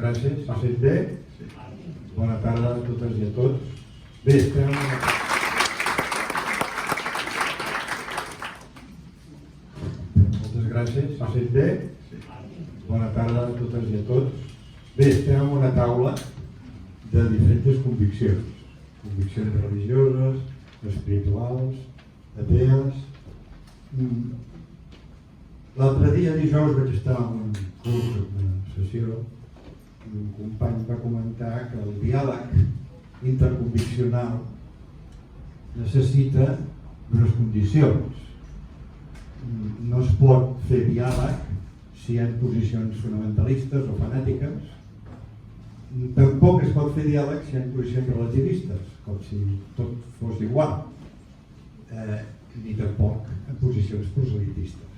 gràcies. S'ha fet bé? Bona tarda a totes i a tots. Bé, estem... Moltes gràcies. S'ha fet bé? Bona tarda a totes i a tots. Bé, estem en una taula de diferents conviccions. Conviccions religioses, espirituals, atees. L'altre dia, dijous, vaig estar en un curs, en una sessió, i un company va comentar que el diàleg interconviccional necessita unes condicions. No es pot fer diàleg si hi ha posicions fonamentalistes o fanàtiques. Tampoc es pot fer diàleg si hi ha posicions relativistes, com si tot fos igual, ni tampoc en posicions proselitistes.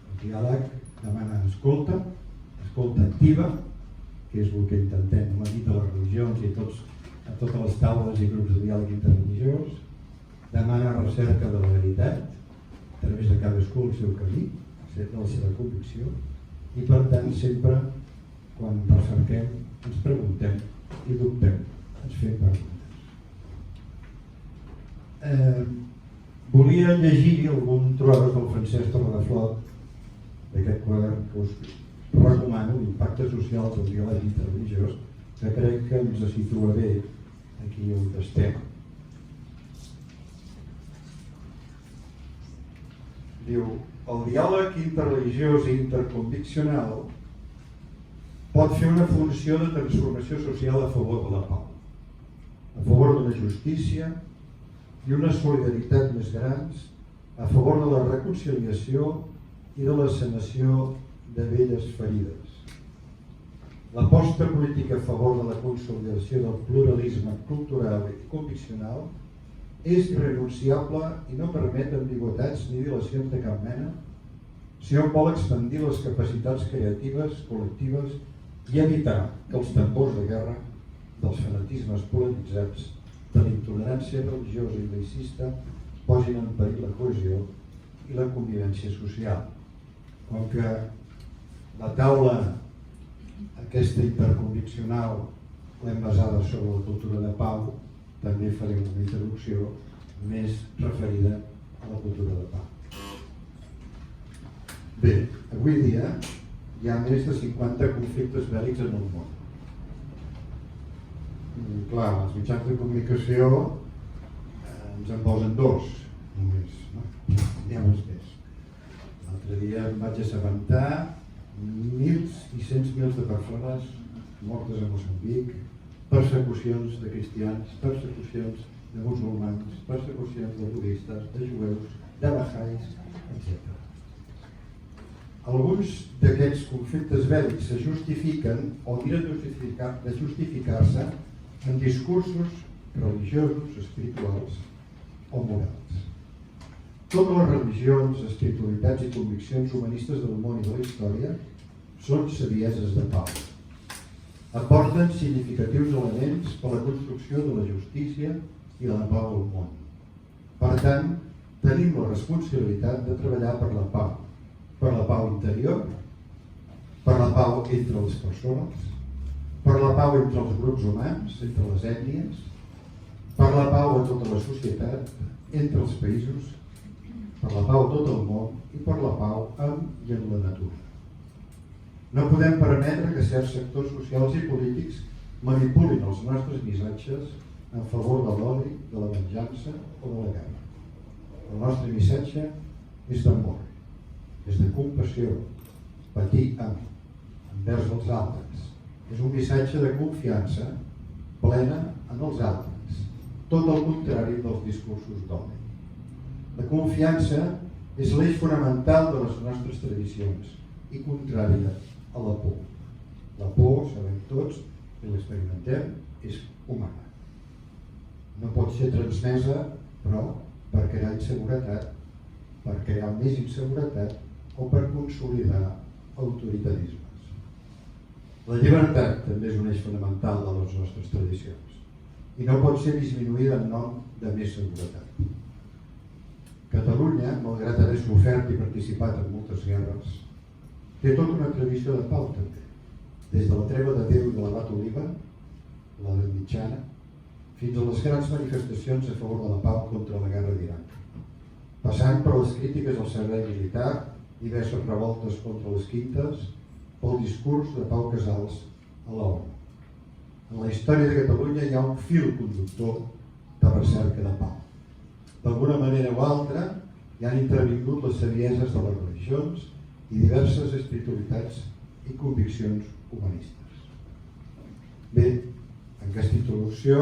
El diàleg demana escolta activa, que és el que intentem en l'àmbit de les religions i a totes les taules i grups de diàleg interreligiós. Demana recerca de la veritat a través de cadascú el seu camí, de la seva convicció, i per tant sempre quan recerquem ens preguntem i dubtem, ens fem preguntes. Volia llegir algun tros del Francesc Torredeflot d'aquest quadern que us recomano, l'impacte social del diàleg interreligiós, que crec que ens situa bé aquí on estem. Diu, el diàleg interreligiós i interconviccional pot fer una funció de transformació social a favor de la pau, a favor de la justícia i una solidaritat més grans, a favor de la reconciliació i de la sanació de velles ferides. L'aposta política a favor de la consolidació del pluralisme cultural i conviccional és irrenunciable i no permet ambigüitats ni dilacions de cap mena si hom vol expandir les capacitats creatives, col·lectives i evitar que els tambors de guerra dels fanatismes polaritzats, de la intolerància religiosa i laïcista posin en perill la cohesió i la convivència social. Com que la taula aquesta interconviccional l'hem basada sobre la cultura de pau, també farem una introducció més referida a la cultura de pau. Bé, avui dia hi ha més de 50 conflictes bèl·lics en el món. Clar, els mitjans de comunicació ens en posen dos, només, no? N'hi ha molts més. L'altre dia em vaig assabentar mils i cents mils de persones mortes a Moçambic, persecucions de cristians, persecucions de musulmans, persecucions de budistes, de jueus, de bahais, etc. Alguns d'aquests conflictes bèl·lics se justifiquen o miren de justificar-se en discursos religiosos, espirituals o morals. Totes les religions, espiritualitats i conviccions humanistes del món i de la història són sabieses de pau. Aporten significatius elements per a la construcció de la justícia i de la pau al món. Per tant, tenim la responsabilitat de treballar per la pau interior, per la pau entre les persones, per la pau entre els grups humans, entre les ètnies, per la pau a tota la societat, entre els països, per la pau a tot el món i per la pau amb i en la natura. No podem permetre que certs sectors socials i polítics manipulin els nostres missatges en favor de l'odi, de la venjança o de la guerra. El nostre missatge és d'amor, és de compassió, patir envers els altres. És un missatge de confiança plena en els altres, tot el contrari dels discursos d'odi. La confiança és l'eix fonamental de les nostres tradicions i contrària a la por. La por, sabem tots, i l'experimentem, és humana. No pot ser transmesa, però, per crear inseguretat, per crear més inseguretat o per consolidar autoritarismes. La llibertat també és un eix fonamental de les nostres tradicions i no pot ser disminuïda en nom de més seguretat. Catalunya, malgrat haver sofert i participat en moltes guerres, té tota una tradició de pau també, des de la treva de Déu i de l'abat Oliva, l'edat mitjana, fins a les grans manifestacions a favor de la pau contra la guerra d'Iraq, passant per les crítiques al servei militar, diverses revoltes contra les quintes, pel discurs de Pau Casals a l'ONU. En la història de Catalunya hi ha un fil conductor de recerca de pau. D'alguna manera o altra hi han intervingut les savieses de les religions i diverses espiritualitats i conviccions humanistes. Bé, en aquesta introducció,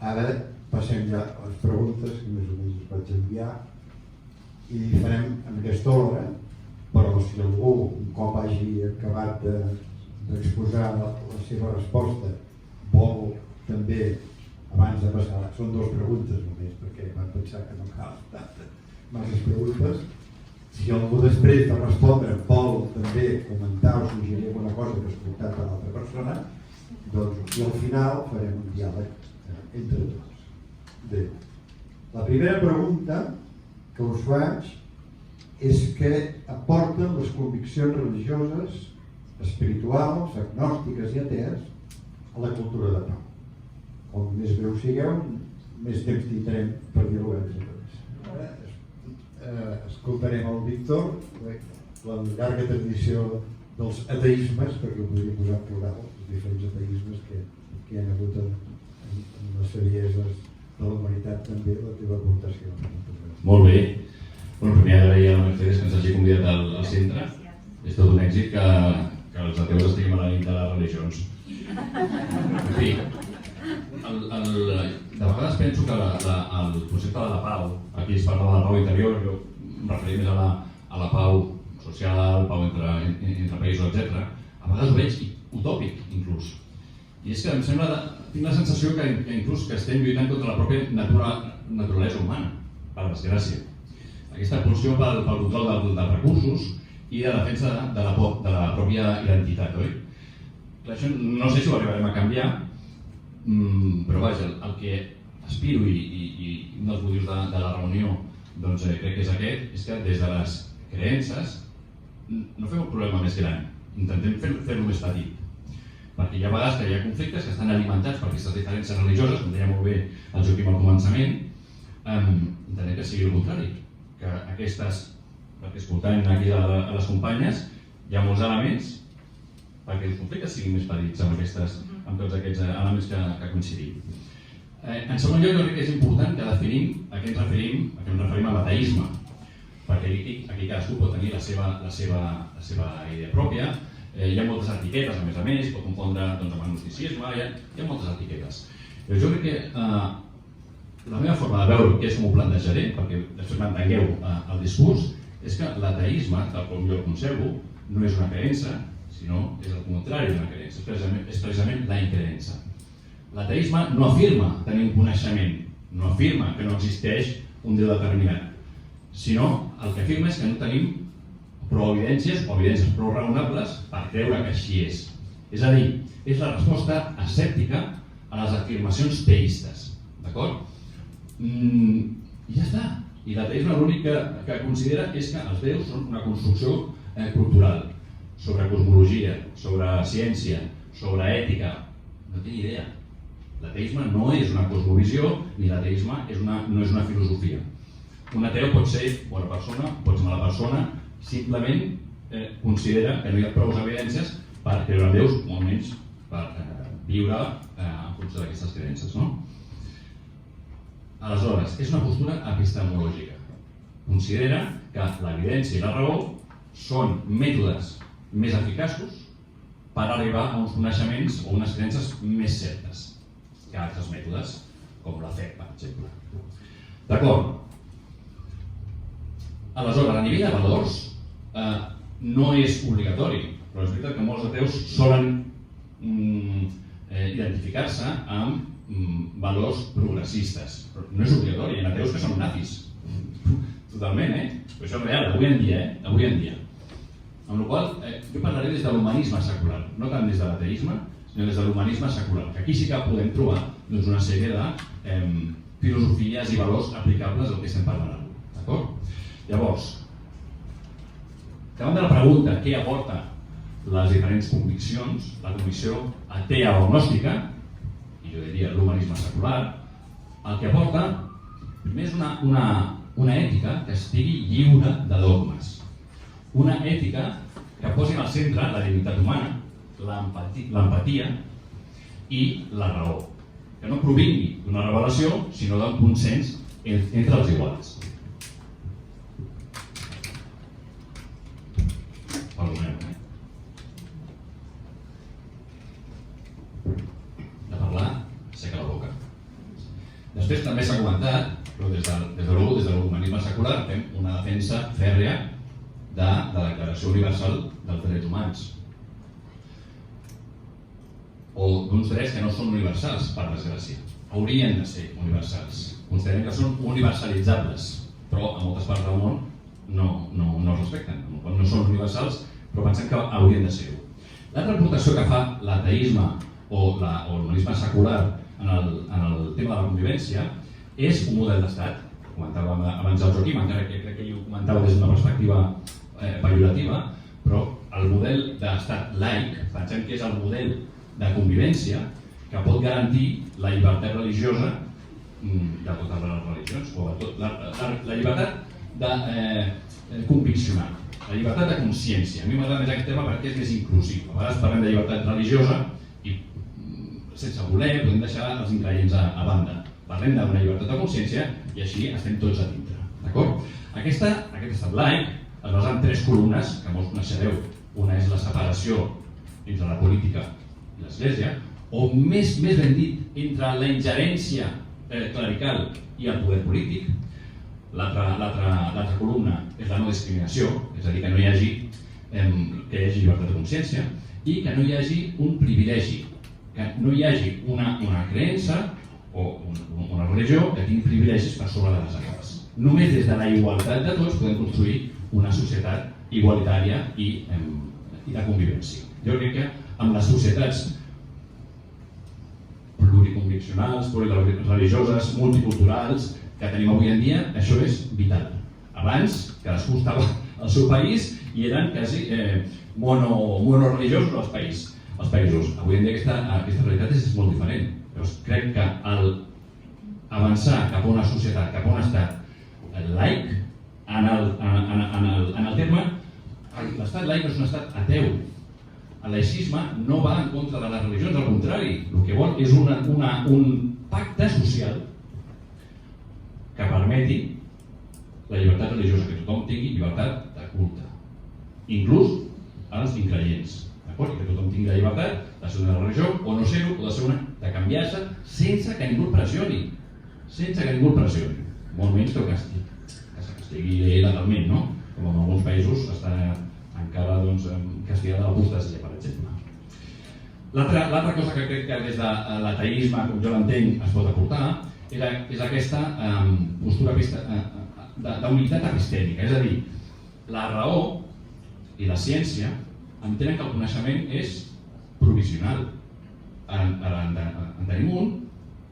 ara passem ja a les preguntes que més o menys us vaig enviar i farem en aquesta ordre, però si algú, un cop hagi acabat d'exposar la seva resposta, vol també, abans de passar, són dues preguntes només, perquè van pensar que no cal masses preguntes, si algú després de respondre vol també comentar o suggerir alguna cosa que ha escoltat a l'altra persona, doncs i al final farem un diàleg entre tots. Bé, la primera pregunta que us faig és què aporten les conviccions religioses, espirituals, agnòstiques i atees a la cultura de pau. Com més breus sigueu, més temps tindrem per dialogar entre tots. Escoltarem el Víctor, la llarga tradició dels ateismes, perquè ho podria posar en plural, els diferents ateismes que hi ha hagut en les savieses de la humanitat, també la teva aportació. Molt bé. Primer agrair a la Mercedes que ens hagi convidat al centre. És tot un èxit que els ateus estiguem a la nit de les religions. En fi, de vegades penso que el concepte de la pau, aquí es parla de la pau interior, jo em referia més a la pau social, pau entre països, etc. A vegades ho veig utòpic, inclús. I és que em sembla, tinc la sensació que inclús que estem lluitant contra la pròpia naturalesa humana, per desgràcia. Aquesta pulsió pel control dels recursos i de defensa de la pròpia identitat, oi? Això no sé si ho arribarem a canviar, però vaja, el que aspiro i un dels motius de la reunió doncs crec que és aquest, és que des de les creences no fem un problema més gran, intentem fer-lo més petit. Perquè hi ha vegades que hi ha conflictes que estan alimentats per aquestes diferències religioses, com deia molt bé el Joaquim al començament, intentem que sigui el contrari. Que aquestes, perquè escoltant aquí a les companyes, hi ha molts elements perquè els conflictes siguin més petits amb tots aquests elements que coincidim. En segon lloc, jo crec que és important que definim a què ens referim amb ateisme, perquè aquí cadascú pot tenir la seva idea pròpia, hi ha moltes etiquetes a més, pot confondre amb el gnosticisme, hi ha moltes etiquetes. Però jo crec que la meva forma de veure, que és com ho plantejaré, perquè després m'entengueu el discurs, és que l'ateisme, tal com jo el conservo, no és una creença, sinó és el contrari d'una creença, és precisament la increença. L'ateisme no afirma tenir un coneixement, no afirma que no existeix un Déu determinat, sinó el que afirma és que no tenim prou evidències o evidències prou raonables per creure que així és. És a dir, és la resposta escèptica a les afirmacions teistes, d'acord? I ja està. I l'ateisme l'únic que considera és que els déus són una construcció cultural, sobre cosmologia, sobre ciència, sobre ètica. No té ni idea. L'ateisme no és una cosmovisió ni l'ateisme no és una filosofia. Un ateu pot ser bona persona, pot ser mala persona, simplement considera que no hi ha prou evidències per creure en déus, molt menys per viure en funció d'aquestes creences, no? Aleshores, és una postura epistemològica. Considera que l'evidència i la raó són mètodes més eficaços per arribar a uns coneixements o unes creences més certes que altres mètodes, com la fe, per exemple. D'acord? Aleshores, a nivell de valors, no és obligatori, però és veritat que molts ateus solen identificar-se amb valors progressistes. Però no és obligatori, hi ha ateus que són nazis. Totalment, però això és real, avui en dia. Amb la qual cosa, jo parlaré des de l'humanisme secular, no tant des de l'ateisme, sinó des de l'humanisme secular, que aquí sí que podem trobar una sèrie de filosofies i valors aplicables al que estem parlant avui. D'acord? Llavors, davant de la pregunta què aporta les diferents conviccions, la convicció atea o agnòstica, i jo diria l'humanisme secular, el que aporta primer és una ètica que estigui lliure de dogmes. Una ètica que posi al centre la dignitat humana, l'empatia i la raó. Que no provingui d'una revelació, sinó d'un consens entre els iguals. Perdoneu, de parlar, seca la boca. Després també s'ha comentat, però des de l'humanisme secular fem una defensa fèrrea de la Declaració Universal dels Drets Humans, o d'uns drets que no són universals, per desgràcia. Haurien de ser universals. Considerem que són universalitzables, però a moltes parts del món no es respecten. No són universals, però pensem que haurien de ser-ho. L'altra aportació que fa l'ateisme o l'humanisme secular en el tema de la convivència és un model d'estat. Comentava abans el Joaquim, encara que crec que ell ho comentava des d'una perspectiva pejorativa, però el model d'estat laic, pensem que és el model de convivència que pot garantir la llibertat religiosa de totes les religions, o la llibertat de conviccionar, la llibertat de consciència. A mi m'agrada més aquest tema perquè és més inclusiu. A vegades parlem de llibertat religiosa i sense voler podem deixar els increients a banda. Parlem d'una llibertat de consciència i així estem tots a dintre. D'acord? Aquest estat laic es basa en 3 columnes que molts coneixereu. Una és la separació entre la política i l'Església, o més ben dit, entre la ingerència clerical i el poder polític. L'altra columna és la no discriminació, és a dir, que no hi hagi llibertat de consciència i que no hi hagi un privilegi, que no hi hagi una creença o una religió que tingui privilegis per sobre de les altres. Només des de la igualtat de tots podem construir una societat igualitària i de convivència. Jo crec que amb les societats pluriconviccionals, plurireligioses, multiculturals que tenim avui en dia, això és vital. Abans, cadascú estava al seu país i eren quasi monoreligiosos els països. Avui en dia aquesta realitat és molt diferent. Llavors, crec que avançar cap a una societat, cap a un estat laic, en el terme, l'estat laic no és un estat ateu. El laïcisme no va en contra de les religions, al contrari, el que vol és un pacte social que permeti la llibertat religiosa, que tothom tingui llibertat de culte, inclús els increients, d'acord? Que tothom tingui la llibertat de ser una religió o no ser-ho, o de canviar-se sense que ningú el pressioni, molt menys que estigui legalment, no? Com en alguns països està encara castigada l'apostasia, per exemple. L'altra cosa que crec que des de l'ateisme, com jo l'entenc, es pot aportar és aquesta postura d'unitat epistèmica. És a dir, la raó i la ciència entenen que el coneixement és provisional. En tenim un,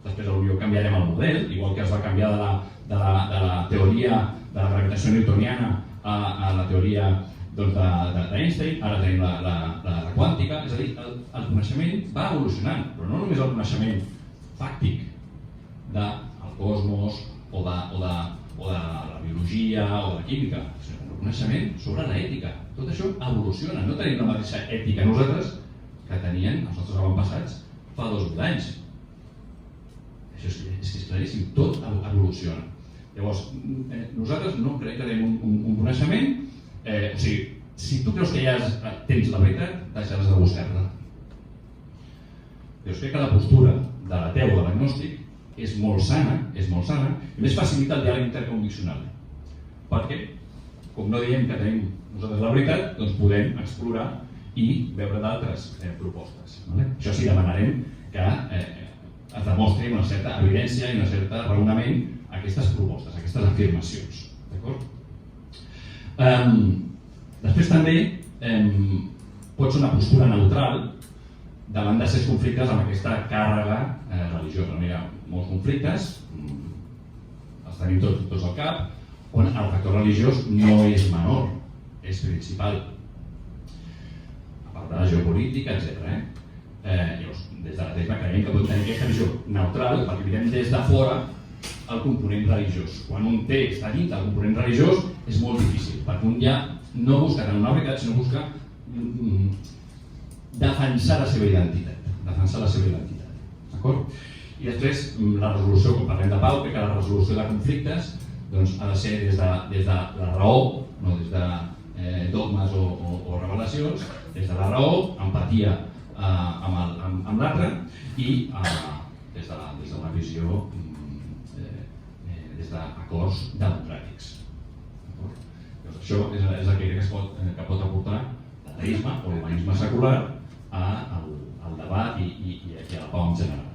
després potser canviarem el model, igual que es va canviar de la teoria de la gravitació newtoniana a la teoria d'Einstein, ara tenim la quàntica. És a dir, el coneixement va evolucionant, però no només el coneixement fàctic del cosmos o de la biologia o de la química, sinó el coneixement sobre l'ètica. Tot això evoluciona, no tenim la mateixa ètica nosaltres que tenien els nostres avantpassats fa 2.000 anys. Això és claríssim, tot evoluciona. Llavors, nosaltres no crec que tenim un coneixement. O sigui, si tu creus que ja tens la veritat, deixaràs de buscar-la. Jo crec que la postura de l'ateu o de l'agnòstic és molt sana i més facilita el diàleg interconviccional. Perquè, com no diem que tenim nosaltres la veritat, doncs podem explorar i veure d'altres propostes. Això sí, demanarem que es demostri una certa evidència i un cert raonament a aquestes propostes, a aquestes afirmacions. D'acord? Després també pot ser una postura neutral davant de certs conflictes amb aquesta càrrega religiosa. Hi ha molts conflictes, els tenim tots al cap, on el factor religiós no és menor, és principal. A part de la geopolítica, etc. Llavors, des de l'ateisme creiem que podem tenir aquesta visió neutral perquè mirem des de fora el component religiós. Quan un text està dintre del component religiós és molt difícil, perquè un ja no busca tant una veritat, sinó busca defensar la seva identitat. D'acord? I després, la resolució, quan parlem de pau, crec que la resolució de conflictes ha de ser des de la raó, no des de dogmes o revelacions, des de la raó, empatia amb l'altre i des d'una visió, des d'acords democràtics. Això és el que crec que pot aportar l'ateisme o l'humanisme secular al debat i a la pau en general.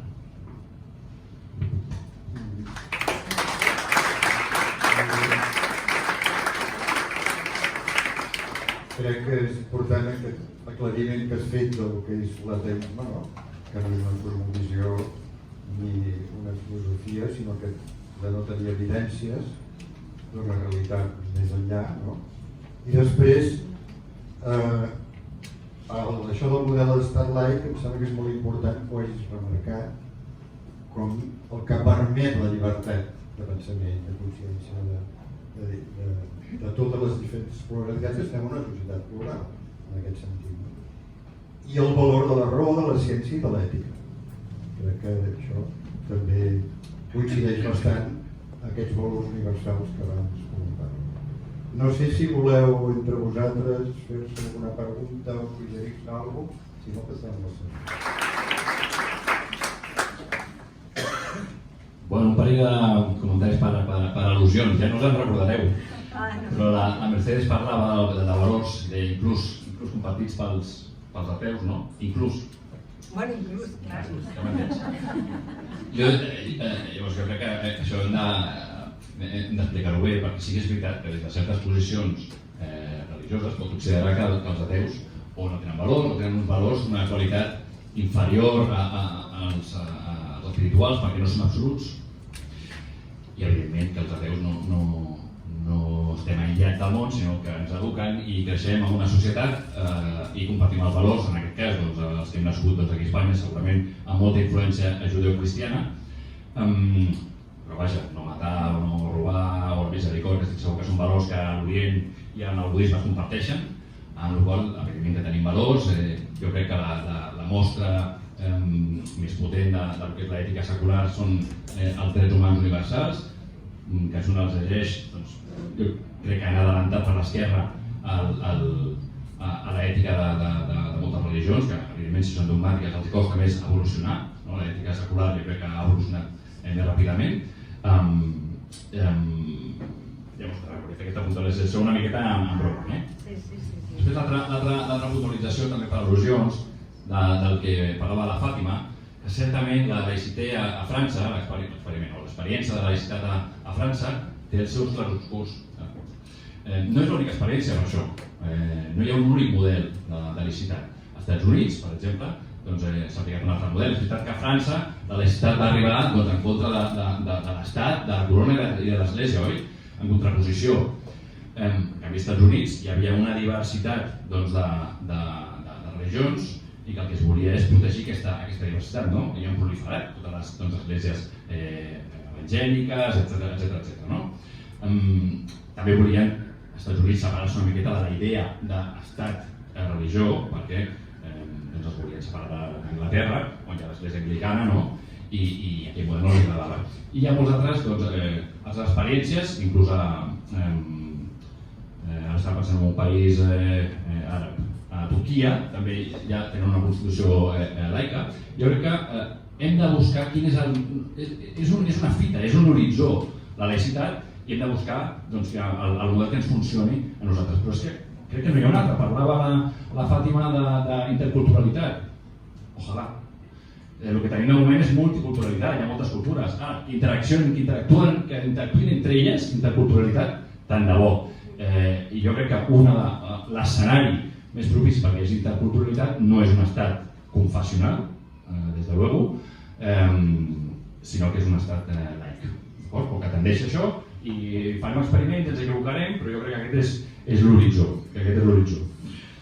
Crec que és important aquest aclariment que has fet del que és l'ateisme, que no és una cosmovisió ni una filosofia, sinó que de no tenir evidències d'una realitat més enllà. I després, això del model d'estat laic em sembla que és molt important que ho hagis remarcat com el que permet la llibertat de pensament, de consciència, de totes les diferents pluralitats. Estem en una societat plural, en aquest sentit. I el valor de la raó, de la ciència i de l'ètica. Crec que això també coincideix bastant aquests valors universals que abans comentàvem. No sé si voleu entre vosaltres fer-se alguna pregunta o suggerir-se alguna cosa, si no passem la següent. Bueno, un parell de comentaris per al·lusions, ja no us en recordareu, però la Mercedes parlava de valors inclús compartits pels ateus, no? Inclús. Bueno, inclús, clar. Llavors jo crec que això hem d'explicar-ho bé, perquè sí que és veritat que des de certes posicions religioses pot considerar que els ateus o no tenen valor, o tenen uns valors, una qualitat inferior als espirituals perquè no són absoluts. I evidentment que els ateus no estem aïllats del món, sinó que ens eduquen i creixem en una societat i compartim els valors, en aquest cas els que hem nascut aquí a Espanya, segurament amb molta influència judeocristiana. Però vaja, no matar o no robar o la misericòrdia, estic segur que són valors que a l'Orient i en el budisme es comparteixen, amb la qual cosa, evidentment que tenim valors. Jo crec que la mostra més potent del que és l'ètica secular són els drets humans universals, que si un els llegeix, jo crec que han adelantat per l'esquerra a l'ètica de moltes religions, que evidentment si són dogmàtiques els costa més evolucionar. L'ètica secular jo crec que ha evolucionat més ràpidament. Llavors, per fer aquesta puntualització una miqueta en broma. Després l'altra puntualització també per al·lusions del que parlava la Fàtima, que certament la laïcitat a França, l'experiència de la laïcitat a França, té els seus clarobscurs. No és l'única experiència per això, no hi ha un únic model de laïcitat. Als Estats Units, per exemple, s'ha aplicat un altre model. És veritat que a França la laïcitat va arribar en contra de l'Estat, de la corona i de l'Església, oi? En contraposició. En canvi, als Estats Units hi havia una diversitat de religions i que el que es volia és protegir aquesta diversitat, no? I han proliferat totes les esglésies evangèliques, etc. També volien, als Estats Units, separar-se una miqueta de la idea d'estat-religió, perquè es volien separar d'Anglaterra, on hi ha l'església anglicana, no? I aquell model no li agradava. I hi ha molts altres, altres experiències, inclús ara està pensant en un país àrab, a Turquia, també ja tenen una constitució laica. Jo crec que hem de buscar quin és és una fita, és un horitzó la laïcitat, i hem de buscar el model que ens funcioni a nosaltres. Però és que crec que no hi ha un altre. Parlava la Fàtima d'interculturalitat. Ojalà. El que tenim de moment és multiculturalitat, hi ha moltes cultures. Que interactuen entre elles, interculturalitat, tant de bo. I jo crec que l'escenari més propici perquè és interculturalitat no és un estat confessional, des de luego, sinó que és un estat laic, o que tendeix a això, i farem experiments, ens equivocarem, però jo crec que aquest és l'horitzó.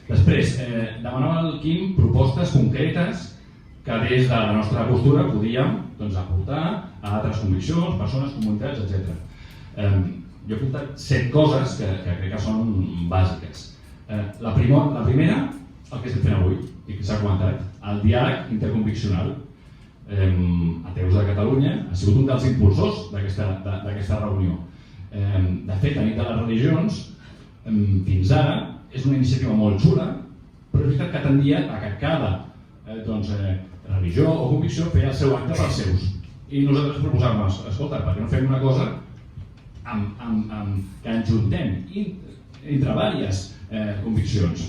Després, demanava el Quim propostes concretes que des de la nostra postura podíem aportar a altres conviccions, persones, comunitats, etc. Jo he apuntat 7 coses que crec que són bàsiques. La primera, el que estem fent avui, i que s'ha comentat, el diàleg interconviccional. Ateus de Catalunya ha sigut un dels impulsors d'aquesta reunió. De fet, la nit de les religions, fins ara, és una iniciativa molt xula, però és veritat que tendia a que cada religió o convicció feia el seu acte pels seus. I nosaltres proposàvem, escolta, per què no fem una cosa que ens juntem entre diverses conviccions?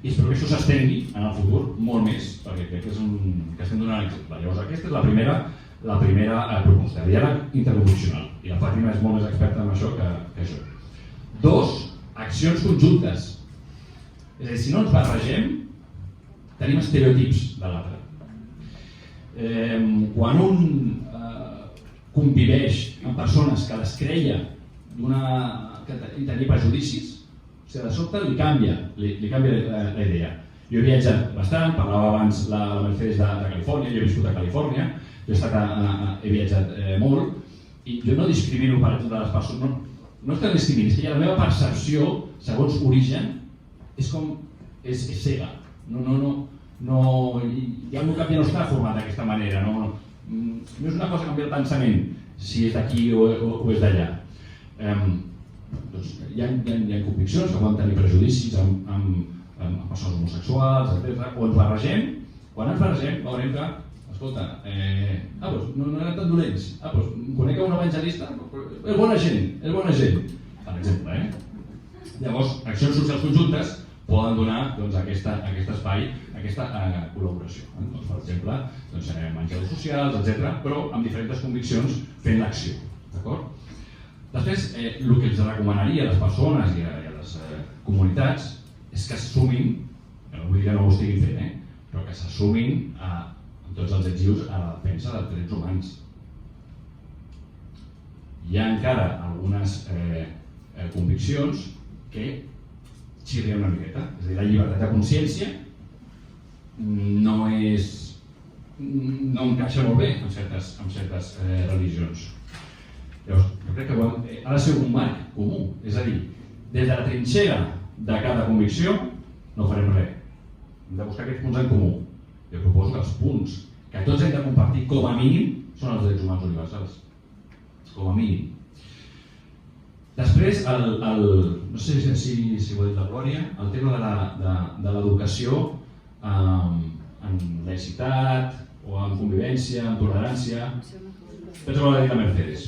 I espero que això s'estengui en el futur molt més, perquè crec que estem donant exemple. Llavors, aquesta és la primera proposta, el diàleg interconviccional. I la Fàtima és molt més experta en això que jo. 2, accions conjuntes. És a dir, si no ens barregem, tenim estereotips de l'altre. Quan un conviveix amb persones que les creia i tenia prejudicis, de sobte li canvia la idea. Jo he viatjat bastant, parlava abans la Mercedes de Califòrnia, jo he viscut a Califòrnia, he viatjat molt, i jo no discrimino per exemple les persones, no és que discrimini, és que la meva percepció, segons origen, és cega. Ja el cap ja no està format d'aquesta manera, no és una cosa canviar el pensament, si és d'aquí o és d'allà. Hi ha conviccions que poden tenir prejudicis amb persones homosexuals, etc. O ens barregem, quan ens barregem veurem que, escolta, no eren tan dolents, conec un evangelista, és bona gent, per exemple. Llavors, accions socials conjuntes poden donar aquest espai, aquesta col·laboració. Per exemple, menjadors socials, etc., però amb diferents conviccions fent l'acció. Després, el que els recomanaria a les persones i a les comunitats és que s'assumin, no vull dir que no ho estiguin fent, però que s'assumin amb tots els exius a la defensa dels drets humans. Hi ha encara algunes conviccions que xirrien una miqueta, és a dir, la llibertat de consciència no encaixa molt bé amb certes religions. Llavors, jo crec que ha de ser un marc comú, és a dir, des de la trinxera de cada convicció no farem res. Hem de buscar aquests punts en comú. Jo proposo que els punts que tots hem de compartir com a mínim són els drets humans universals. Com a mínim. Després, no sé si ho ha dit la Glòria, el tema de l'educació en laïcitat o en convivència, en tolerància. Penso que ho ha dit la Mercedes.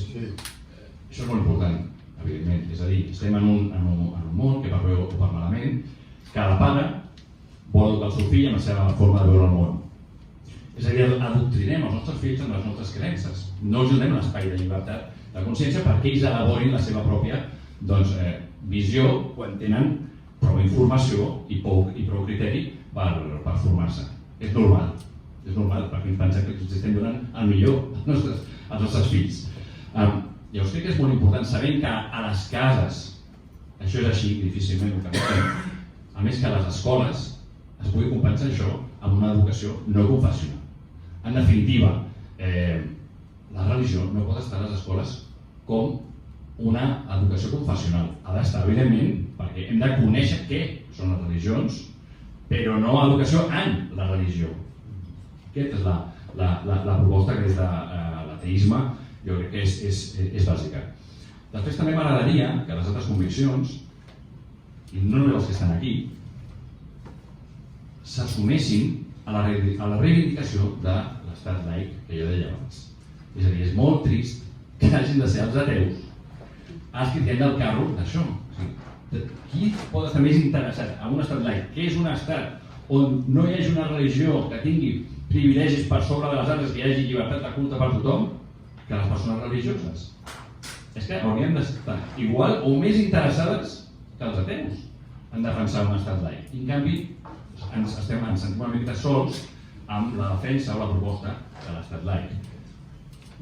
Això és molt important, evidentment. És a dir, estem en un món que per bé o per malament, cada pare vol educar el seu fill amb la seva forma de veure el món. És a dir, adoctrinem els nostres fills amb les nostres creences. No els donem l'espai de llibertat de consciència perquè ells elaborin la seva pròpia visió quan tenen prou informació i prou criteri per formar-se. És normal, perquè ens pensem que ens estem donant el millor als nostres fills. Llavors crec que és molt important, sabent que a les cases això és així, difícilment ho canviem, a més que a les escoles es pugui compensar això amb una educació no confessional. En definitiva, la religió no pot estar a les escoles com una educació confessional. Ha d'estar, evidentment, perquè hem de conèixer què són les religions, però no educació en la religió. Aquesta és la proposta que des de l'ateisme jo crec que és bàsica. Després també m'agradaria que les altres conviccions, i no només els que estan aquí, s'assumessin a la reivindicació de l'estat laic que jo deia abans. És a dir, és molt trist que hagin de ser els ateus els que tenen del carro d'això. Qui pot estar més interessat en un estat laic, que és un estat on no hi hagi una religió que tingui privilegis per sobre de les altres, que hi hagi llibertat de culte per tothom, que les persones religioses? És que hauríem d'estar igual o més interessades que els ateus en defensar un estat laic. I en canvi ens sentim una mica sols amb la defensa o la proposta de l'estat laic.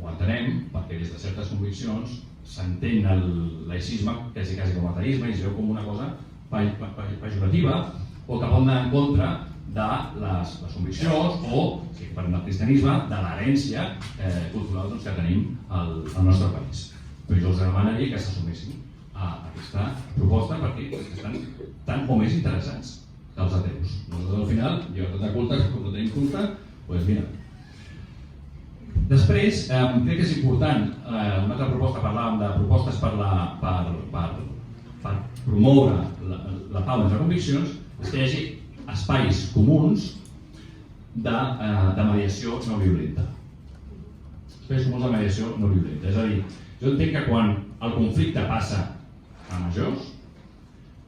Ho entenem perquè des de certes conviccions s'entén el laïcisme quasi com a ateisme i es veu com una cosa pejorativa o que poden anar en contra de les conviccions o, si parlem del cristianisme, de l'herència cultural que tenim al nostre país. Però jo us demanaria que s'assumessin a aquesta proposta perquè estan tan o més interessants que els ateus. Nosaltres al final, llibertat de culte, com no tenim culte, doncs mira. Després, crec que és important, una altra proposta, parlàvem de propostes per promoure la pau entre conviccions, és que hi hagi espais comuns de mediació no violenta. Espais comuns de mediació no violenta. És a dir, jo entenc que quan el conflicte passa a majors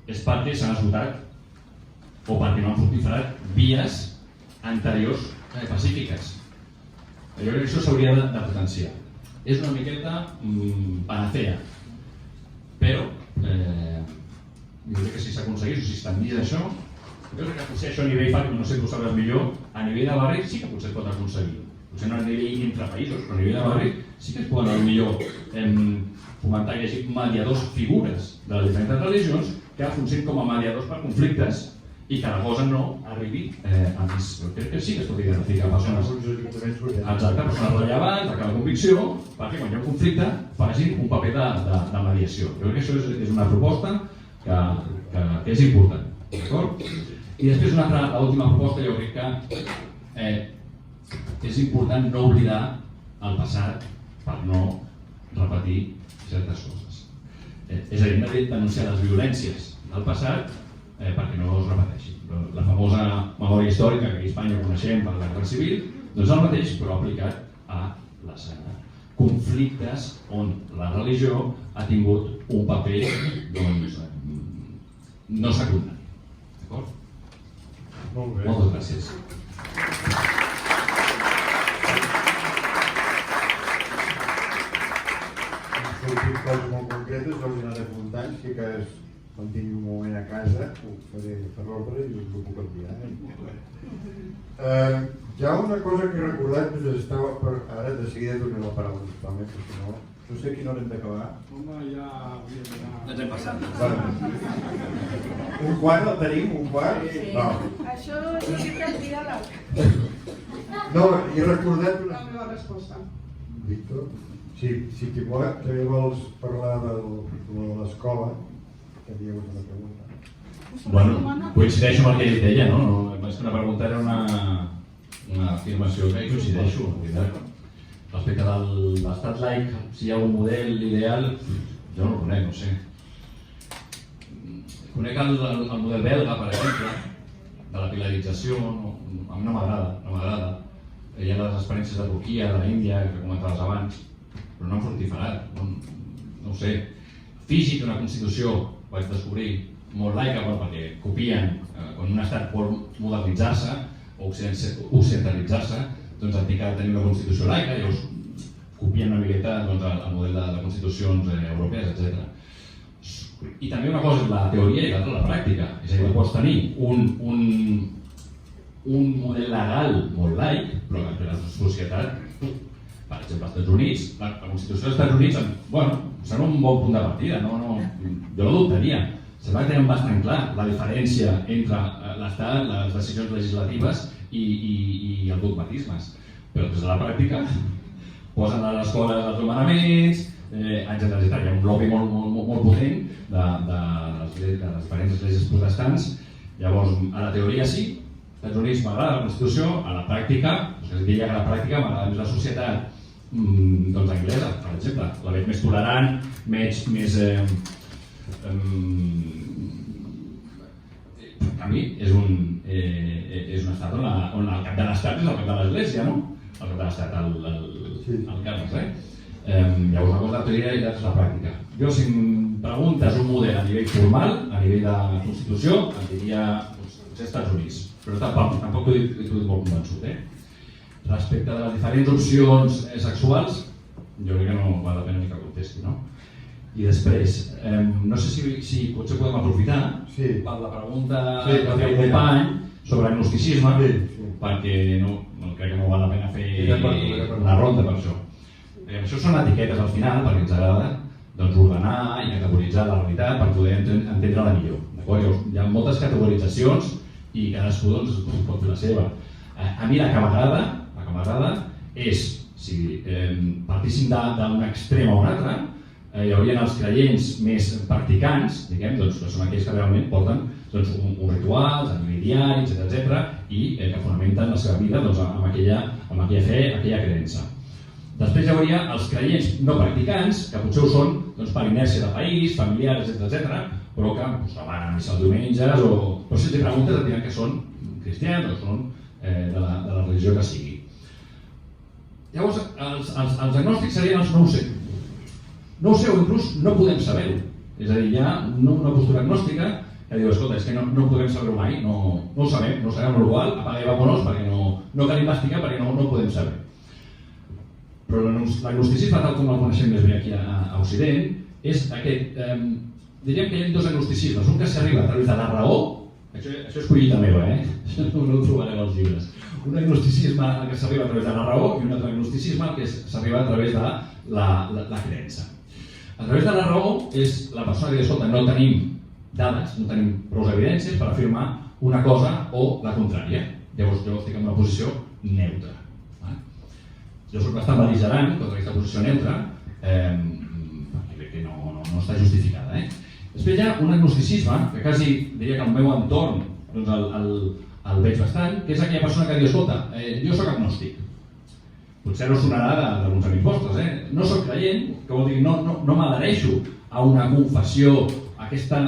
és perquè s'han esgotat o perquè no han fructificat vies anteriors pacífiques. Jo crec que això s'hauria de potenciar. És una miqueta panacea, però jo crec que si s'aconseguís o si s'estendís això, jo crec que potser això a nivell barri, no sé si ho sabràs millor, a nivell de barri sí que potser es pot aconseguir. Potser no a nivell entre països, però a nivell de barri sí que es poden potser fomentar que hi hagi mediadors, figures de les diferents religions que funcionin com a mediadors per conflictes i que la cosa no arribi a més. Crec que sí que es pot identificar persones. Exacte, persones rellevants, de cada convicció, perquè quan hi ha un conflicte facin un paper de mediació. Jo crec que això és una proposta que és important. D'acord? I després l'última proposta, jo crec que és important no oblidar el passat per no repetir certes coses. És a dir, hem de denunciar les violències del passat perquè no es repeteixi. La famosa memòria històrica que aquí a Espanya coneixem per la Guerra Civil, doncs el mateix, però aplicat a les conflictes on la religió ha tingut un paper no secundari. D'acord? Molt bé. Moltes gràcies. Sortit coses molt concretes, jo els anaré apuntant, sí que quan tingui un moment a casa ho faré per ordre i us ho puc enviar. Hi ha una cosa que he recordat, ara de seguida donaré la paraula totalment, perquè no sé a quina hora hem d'acabar. Home, ja hauria d'anar. Ens hem passat. Un quart el tenim? Un quart? Sí. No. Això és el que cal diàleg. No, he recordat La meva resposta. Víctor, si t'hi vols parlar de l'escola, que havia hagut una pregunta. Bueno, coincideixo amb el que ell deia, no? Més que una pregunta era una afirmació que hi coincideixo, veritat. Respecte de l'estat laic, si hi ha un model ideal, jo no el conec, no sé. Conec el model belga, per exemple, de la pilarització, a mi no m'agrada. Hi ha les experiències de Turquia, de l'Índia, que comentaves abans, però no han fructificat, no ho sé. Fiji té una constitució, vaig descobrir, molt laica, perquè copien, quan un estat vol modernitzar-se o occidentalitzar-se, doncs han de tenir una constitució laica, llavors copien una miqueta el model de constitucions europees, etc. I també una cosa és la teoria i l'altra la pràctica, és a dir, pots tenir un model legal molt laic, però que la societat, per exemple, als Estats Units, la Constitució dels Estats Units, bueno, serà un bon punt de partida, jo no dubtaria. Sembla que tenen bastant clar la diferència entre l'Estat, les decisions legislatives i els dogmatismes. Però des de la pràctica posen a l'escola els nomenaments, etc. Hi ha un lobby molt potent de les diferents esglésies protestants. Llavors, a la teoria sí, als Estats Units m'agrada la Constitució, a la pràctica, diria que a la pràctica m'agrada més la societat anglesa, per exemple. La veig més tolerant, més en canvi, és un estat on el cap de l'estat és el cap de l'església, no? El cap de l'estat, el Carles, Llavors, una cosa de teoria i l'altra és la pràctica. Jo, si em preguntes un model a nivell formal, a nivell de Constitució, em diria potser Estats Units, però tampoc t'ho he dit molt convençut. Respecte de les diferents opcions sexuals, jo crec que no val la pena ni que contesti, no? I després, no sé si potser podem aprofitar per la pregunta que feia un company sobre agnosticisme, perquè crec que no val la pena fer una ronda per això. Això són etiquetes al final, perquè ens agrada ordenar i categoritzar la realitat per poder entendre-la millor. Hi ha moltes categoritzacions i cadascú doncs, pot fer la seva. A mi la que m'agrada és, si partíssim d'un extrem a un altre, hi haurien els creients més practicants, diguem, doncs, que són aquells que realment porten doncs, uns rituals, a nivell diari, etc., i que fonamenten la seva vida doncs, amb aquella fe, aquella creença. Després hi hauria els creients no practicants, que potser ho són doncs, per inèrcia de país, familiars, etc., però que doncs, van a missa els diumenges, però si els preguntes et diran que són cristians o són de la religió que sigui. Llavors, els agnòstics serien els no ho sé. No ho sé, o inclús no podem saber-ho. És a dir, hi ha una postura agnòstica que diu, escolta, és que no podem saber-ho mai, no ho sabem, no ho sabem, amb la qual cosa apaga i vámonos perquè no cal investigar perquè no ho podem saber. Però l'agnosticisme, tal com el coneixem més bé aquí a Occident, és aquest, diríem que hi ha dos agnosticismes, un que s'arriba a través de la raó, això és collita meva, això no ho trobareu als llibres, un agnosticisme que s'arriba a través de la raó i un altre agnosticisme que s'arriba a través de la creença. A través de la raó és la persona que diu, escolta, no tenim dades, no tenim prou evidències per afirmar una cosa o la contrària. Llavors jo estic en una posició neutra. Jo soc bastant bel·ligerant contra aquesta posició neutra, perquè crec que no està justificada. Després hi ha un agnosticisme, que quasi diria que al meu entorn el veig bastant, que és aquella persona que diu, escolta, jo soc agnòstic. Potser no sonarà d'alguns amics vostres, no soc creient, que vol dir no m'adhereixo a una confessió, a aquesta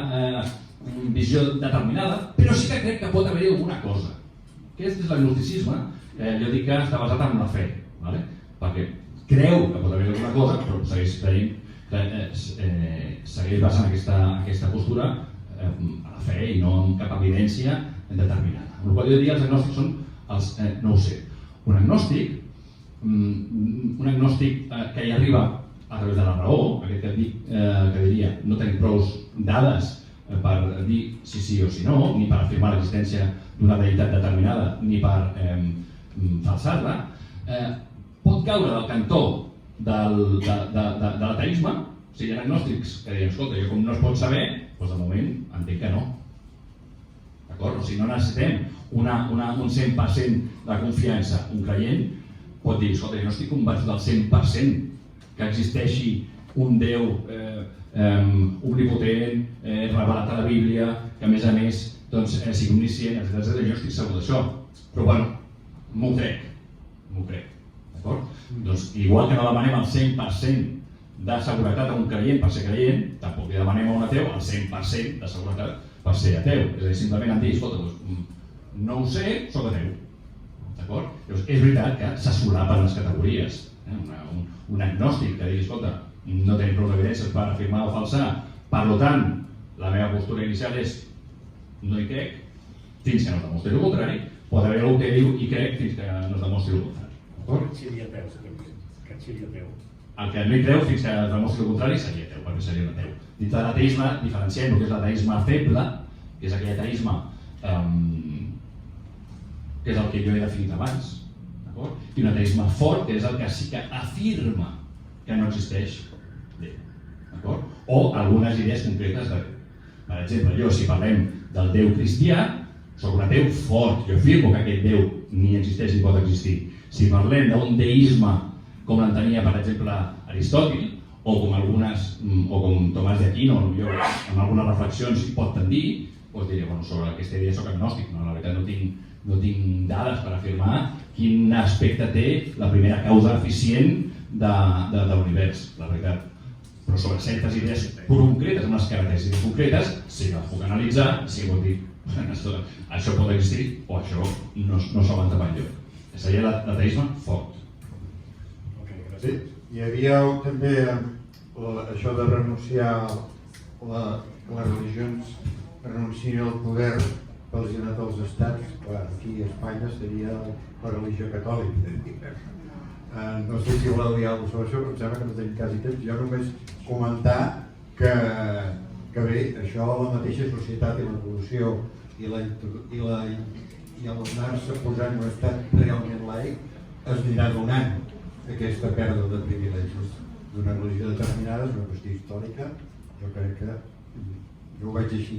visió determinada, però sí que crec que pot haver-hi alguna cosa. Aquest és l'agnosticisme, jo dic que està basat en la fe, perquè creu que pot haver-hi alguna cosa, però segueix creient, segueix basant aquesta postura en la fe i no en cap evidència determinada. Amb la qual jo diria que els agnòstics són els no ho sé. Un agnòstic que hi arriba a través de la raó, aquest que diria no tenim prou dades per dir si sí o si no, ni per afirmar l'existència d'una deïtat determinada, ni per falsar-la, pot caure del cantó de l'ateisme. O sigui, hi ha agnòstics que diuen, escolta, jo com no es pot saber, doncs de moment entenc que no. D'acord? O sigui, no necessitem un 100% de confiança. Un creient pot dir, escolta, jo no estic convençut del 100% que existeixi un Déu omnipotent, revelat a la Bíblia, que a més sigui omniscient, etc. Jo estic segur d'això. Però bueno, m'ho crec. D'acord? Doncs igual que no demanem el 100% de seguretat a un creient per ser creient, tampoc li demanem a un ateu el 100% de seguretat per ser ateu. És a dir, simplement en dir, escolta, no ho sé, soc ateu. D'acord? És veritat que se solapen les categories. Un agnòstic que digui, escolta, no tenim prou evidències per afirmar o falsar, per tant, la meva postura inicial és no hi crec, fins que no es demostri el contrari, pot haver algú que diu i crec fins que no es demostri el contrari. El que no hi creu fins que es demostri el contrari seria ateu, perquè seria un ateu. Dintre de l'ateisme diferenciem el que és l'ateisme feble, que és aquell ateisme que és el que jo he definit abans, i un ateisme fort, que és el que sí que afirma que no existeix Déu, o algunes idees concretes de Déu. Per exemple, jo, si parlem del Déu cristià, soc un ateu fort, jo afirmo que aquest Déu ni existeix ni pot existir. Si parlem d'un deisme com l'entenia, per exemple, Aristòtil, o com Tomàs d'Aquino, amb algunes reflexions hi pot tendir, doncs diria, sobre aquesta idea soc agnòstic, la veritat no tinc dades per afirmar quin aspecte té la primera causa eficient de l'univers, la veritat. Però sobre certes idees concretes, amb les característiques concretes, sí que les puc analitzar, sí que pot dir, això pot existir o això no s'aguanta per enlloc. Seria l'ateisme fort. Sí, hi havia també això de renunciar les religions, renunciar al poder pels generats dels estats. Aquí a Espanya seria la religió catòlica. No sé si voleu dir alguna cosa sobre això, però em sembla que no tenim quasi temps. Jo només comentar que bé, això la mateixa societat i l'evolució i l'anar-se posant en un estat realment laic es anirà donant aquesta pèrdua de privilegis d'una religió determinada, és una qüestió històrica. Jo crec que jo ho veig així.